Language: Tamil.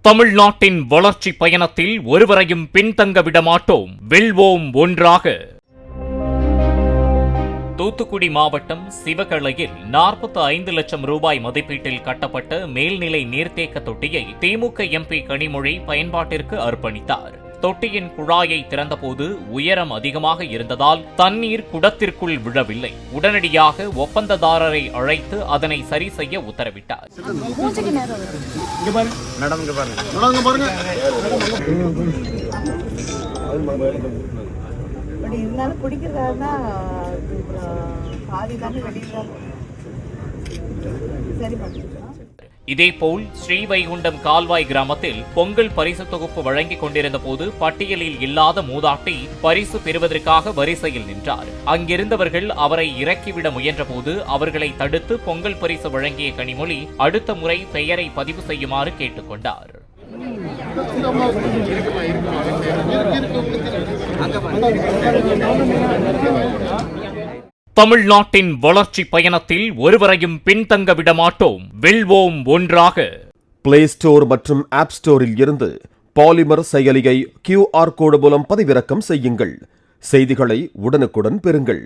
தமிழ்நாட்டின் வளர்ச்சி பயணத்தில் ஒருவரையும் பின்தங்க விடமாட்டோம், வெல்வோம் ஒன்றாக. தூத்துக்குடி மாவட்டம் சிவகளையில் 45 லட்சம் ரூபாய் மதிப்பீட்டில் கட்டப்பட்ட மேல்நிலை நீர்த்தேக்க தொட்டியை திமுக எம்பி கனிமொழி பயன்பாட்டிற்கு அர்ப்பணித்தார். தொட்டியின் குழாயை திறந்தபோது உயரம் அதிகமாக இருந்ததால் தண்ணீர் குடத்திற்குள் விழவில்லை. உடனடியாக ஒப்பந்ததாரரை அழைத்து அதனை சரி செய்ய உத்தரவிட்டார். இதேபோல் ஸ்ரீவைகுண்டம் கால்வாய் கிராமத்தில் பொங்கல் பரிசு தொகுப்பு வழங்கிக் கொண்டிருந்த போது பட்டியலில் இல்லாத மூதாட்டி பரிசு பெறுவதற்காக வரிசையில் நின்றார். அங்கிருந்தவர்கள் அவரை இறக்கிவிட முயன்றபோது அவர்களை தடுத்து பொங்கல் பரிசு வழங்கிய கனிமொழி அடுத்த முறை பெயரை பதிவு செய்யுமாறு கேட்டுக் கொண்டார். தமிழ்நாட்டின் வளர்ச்சி பயணத்தில் ஒருவரையும் பின்தங்க விடமாட்டோம், வெல்வோம் ஒன்றாக. பிளே ஸ்டோர் மற்றும் ஆப் ஸ்டோரில் இருந்து பாலிமர் செயலியை QR கோடு மூலம் பதிவிறக்கம் செய்யுங்கள். செய்திகளை உடனுக்குடன் பெறுங்கள்.